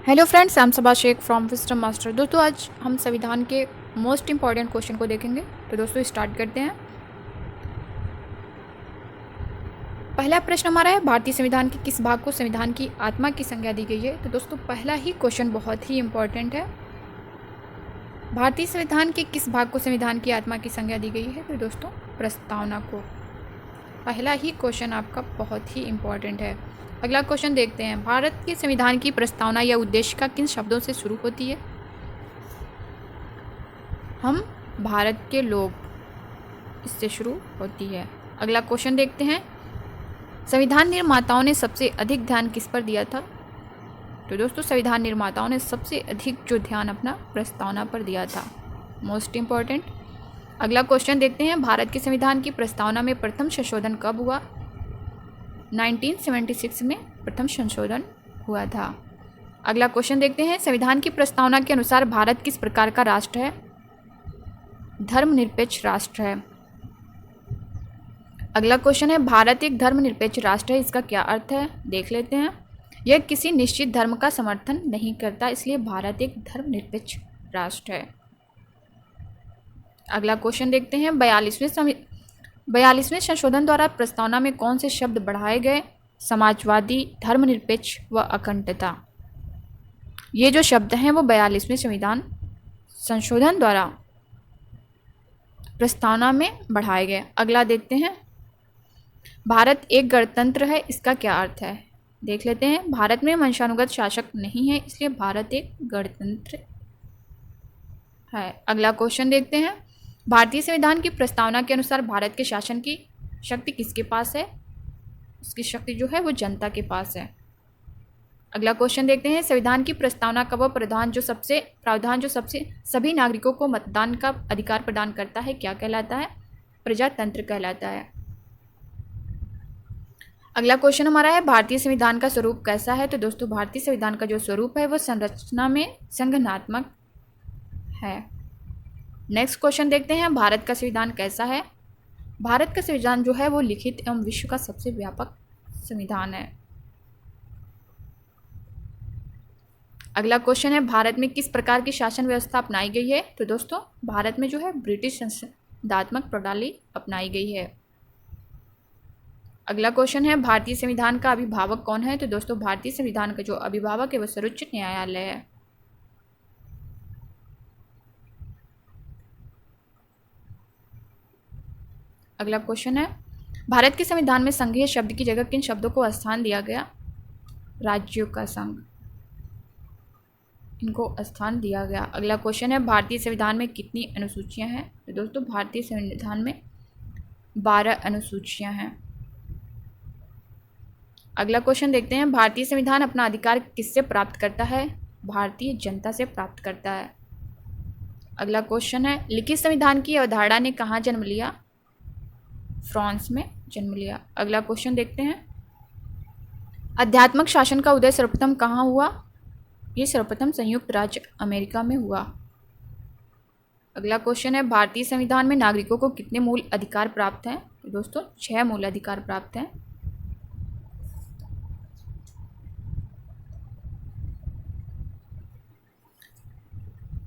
Hello friends, I am Saba Shaikh from Wisdom Master. दोस्तों, आज हम संविधान के मोस्ट इंपॉर्टेंट क्वेश्चन को देखेंगे। तो दोस्तों स्टार्ट करते हैं। पहला प्रश्न हमारा है, भारतीय संविधान के किस भाग को संविधान की आत्मा की संज्ञा दी गई है। तो दोस्तों पहला ही क्वेश्चन बहुत ही इंपॉर्टेंट है। भारतीय संविधान के किस भाग को संविधान की आत्मा की संज्ञा दी गई है। तो दोस्तों प्रस्तावना को। पहला ही क्वेश्चन आपका बहुत ही इंपॉर्टेंट है। अगला क्वेश्चन देखते हैं, भारत के संविधान की प्रस्तावना या उद्देशिका किन शब्दों से शुरू होती है। हम भारत के लोग, इससे शुरू होती है। अगला क्वेश्चन देखते हैं, संविधान निर्माताओं ने सबसे अधिक ध्यान किस पर दिया था। तो दोस्तों संविधान निर्माताओं ने सबसे अधिक जो ध्यान अपना प्रस्तावना पर दिया था, मोस्ट इम्पॉर्टेंट। अगला क्वेश्चन देखते हैं, भारत के संविधान की प्रस्तावना में प्रथम संशोधन कब हुआ। 1976 में प्रथम संशोधन हुआ था। अगला क्वेश्चन देखते हैं, संविधान की प्रस्तावना के अनुसार भारत किस प्रकार का राष्ट्र है। धर्मनिरपेक्ष राष्ट्र है। अगला क्वेश्चन है, भारत एक धर्मनिरपेक्ष राष्ट्र है, इसका क्या अर्थ है, देख लेते हैं। यह किसी निश्चित धर्म का समर्थन नहीं करता, इसलिए भारत एक धर्मनिरपेक्ष राष्ट्र है। अगला क्वेश्चन देखते हैं, 42वें संशोधन द्वारा प्रस्तावना में कौन से शब्द बढ़ाए गए। समाजवादी, धर्मनिरपेक्ष व अखंडता। ये जो शब्द हैं वो 42वें संविधान संशोधन द्वारा प्रस्तावना में बढ़ाए गए। अगला देखते हैं, भारत एक गणतंत्र है, इसका क्या अर्थ है, देख लेते हैं। भारत में वंशानुगत शासक नहीं है, इसलिए भारत एक गणतंत्र है। अगला क्वेश्चन देखते हैं, भारतीय संविधान की प्रस्तावना के अनुसार भारत के शासन की शक्ति किसके पास है। उसकी शक्ति जो है वो जनता के पास है। अगला क्वेश्चन देखते हैं, संविधान की प्रस्तावना का वह प्रावधान जो सबसे सभी नागरिकों को मतदान का अधिकार प्रदान करता है, क्या कहलाता है। प्रजातंत्र कहलाता है। अगला क्वेश्चन हमारा है, भारतीय संविधान का स्वरूप कैसा है। तो दोस्तों भारतीय संविधान का जो स्वरूप है वो संरचना में संघनात्मक है। नेक्स्ट क्वेश्चन देखते हैं, भारत का संविधान कैसा है। भारत का संविधान जो है वो लिखित एवं विश्व का सबसे व्यापक संविधान है। अगला क्वेश्चन है, भारत में किस प्रकार की शासन व्यवस्था अपनाई गई है। तो दोस्तों भारत में जो है ब्रिटिश संसदात्मक प्रणाली अपनाई गई है। अगला क्वेश्चन है, भारतीय संविधान का अभिभावक कौन है। तो दोस्तों भारतीय संविधान का जो अभिभावक है वो सर्वोच्च न्यायालय है। अगला क्वेश्चन है, भारत के संविधान में संघीय शब्द की जगह किन शब्दों को स्थान दिया गया। राज्यों का संघ, इनको स्थान दिया गया। अगला क्वेश्चन है, भारतीय संविधान में कितनी अनुसूचियां हैं। तो दोस्तों भारतीय संविधान में 12 अनुसूचियां हैं। अगला क्वेश्चन देखते हैं, भारतीय संविधान अपना अधिकार किससे प्राप्त करता है। भारतीय जनता से प्राप्त करता है। अगला क्वेश्चन है, लिखित संविधान की अवधारणा ने कहाँ जन्म लिया। फ्रांस में जन्म लिया। अगला क्वेश्चन देखते हैं, आध्यात्मिक शासन का उदय सर्वप्रथम कहाँ हुआ। ये सर्वप्रथम संयुक्त राज्य अमेरिका में हुआ। अगला क्वेश्चन है, भारतीय संविधान में नागरिकों को कितने मूल अधिकार प्राप्त हैं। तो दोस्तों 6 मूल अधिकार प्राप्त हैं।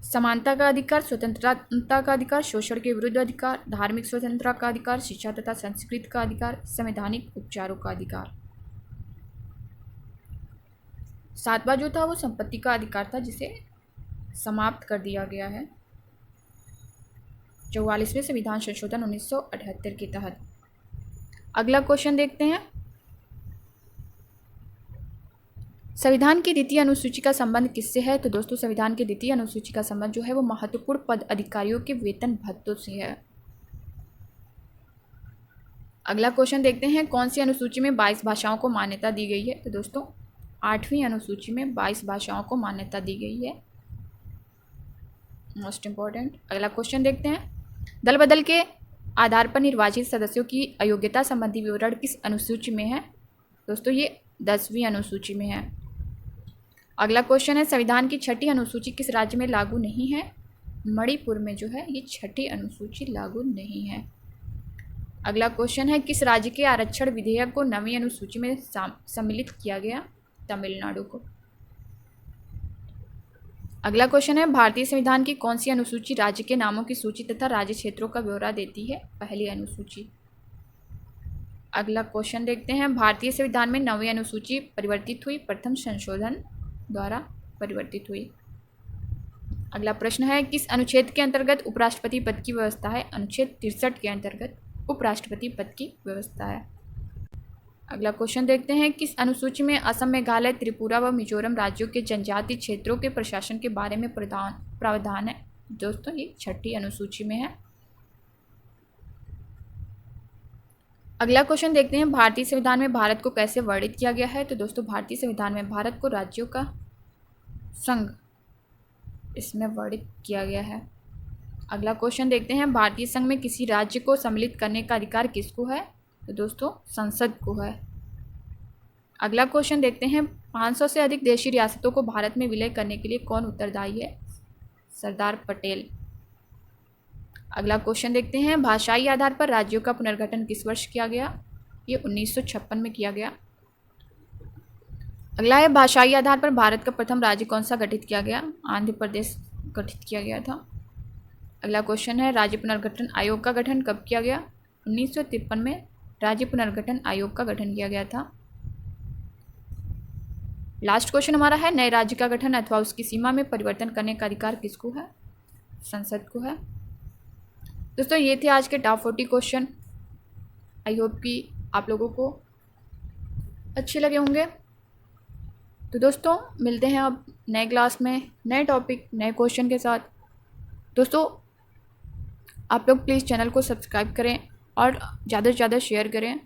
समानता का अधिकार, स्वतंत्रता का अधिकार, शोषण के विरुद्ध अधिकार, धार्मिक स्वतंत्रता का अधिकार, शिक्षा तथा संस्कृति का अधिकार, संवैधानिक उपचारों का अधिकार। 7वां जो था वो संपत्ति का अधिकार था, जिसे समाप्त कर दिया गया है 44वें संविधान संशोधन 1978 के तहत। अगला क्वेश्चन देखते हैं, संविधान की द्वितीय अनुसूची का संबंध किससे है। तो दोस्तों संविधान की द्वितीय अनुसूची का संबंध जो है वो महत्वपूर्ण पद अधिकारियों के वेतन भत्तों से है। अगला क्वेश्चन देखते हैं, कौन सी अनुसूची में 22 भाषाओं को मान्यता दी गई है। तो दोस्तों 8वीं अनुसूची में 22 भाषाओं को मान्यता दी गई है, मोस्ट इंपॉर्टेंट। अगला क्वेश्चन देखते हैं, दल बदल के आधार पर निर्वाचित सदस्यों की अयोग्यता संबंधी विवरण किस अनुसूची में है। दोस्तों ये 10वीं अनुसूची में है। अगला क्वेश्चन है, संविधान की 6ठी अनुसूची किस राज्य में लागू नहीं है। मणिपुर में जो है ये 6ठी अनुसूची लागू नहीं है। अगला क्वेश्चन है, किस राज्य के आरक्षण विधेयक को 9वीं अनुसूची में सम्मिलित किया गया। तमिलनाडु को। अगला क्वेश्चन है, भारतीय संविधान की कौन सी अनुसूची राज्य के नामों की सूची तथा राज्य क्षेत्रों का ब्यौरा देती है? पहली अनुसूची। अगला क्वेश्चन देखते हैं, भारतीय संविधान में 9वीं अनुसूची परिवर्तित हुई, प्रथम संशोधन द्वारा परिवर्तित हुई। अगला प्रश्न है, किस अनुच्छेद के अंतर्गत उपराष्ट्रपति पद की व्यवस्था है? अनुच्छेद 63 के अंतर्गत उपराष्ट्रपति पद की व्यवस्था है। अगला क्वेश्चन देखते हैं, किस अनुसूची में असम, मेघालय, त्रिपुरा व मिजोरम राज्यों के जनजातीय क्षेत्रों के प्रशासन के बारे में प्रावधान है? दोस्तों ये 6ठी अनुसूची में है। अगला क्वेश्चन देखते हैं, भारतीय संविधान में भारत को कैसे वर्णित किया गया है? तो दोस्तों भारतीय संविधान में भारत को राज्यों का संघ इसमें वर्णित किया गया है। अगला क्वेश्चन देखते हैं, भारतीय संघ में किसी राज्य को सम्मिलित करने का अधिकार किसको है? तो दोस्तों संसद को है। अगला क्वेश्चन देखते हैं, 500 से अधिक देशी रियासतों को भारत में विलय करने के लिए कौन उत्तरदायी है? सरदार पटेल। अगला क्वेश्चन देखते हैं, भाषाई आधार पर राज्यों का पुनर्गठन किस वर्ष किया गया? ये 1956 में किया गया। अगला है, भाषाई आधार पर भारत का प्रथम राज्य कौन सा गठित किया गया? आंध्र प्रदेश गठित किया गया था। अगला क्वेश्चन है, राज्य पुनर्गठन आयोग का गठन कब किया गया? 1953 में राज्य पुनर्गठन आयोग का गठन किया गया था। लास्ट क्वेश्चन हमारा है, नए राज्य का गठन अथवा उसकी सीमा में परिवर्तन करने का अधिकार किसको है? संसद को है। दोस्तों ये थे आज के टॉप 40 क्वेश्चन। आई होप कि आप लोगों को अच्छे लगे होंगे। तो दोस्तों मिलते हैं अब नए क्लास में नए टॉपिक नए क्वेश्चन के साथ। दोस्तों आप लोग प्लीज़ चैनल को सब्सक्राइब करें और ज़्यादा से ज़्यादा शेयर करें।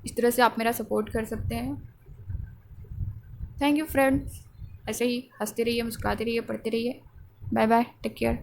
इस तरह से आप मेरा सपोर्ट कर सकते हैं। Thank you friends. ऐसे ही हंसते रहिए, मुस्कुराते रहिए, पढ़ते रहिए। Bye bye, take care.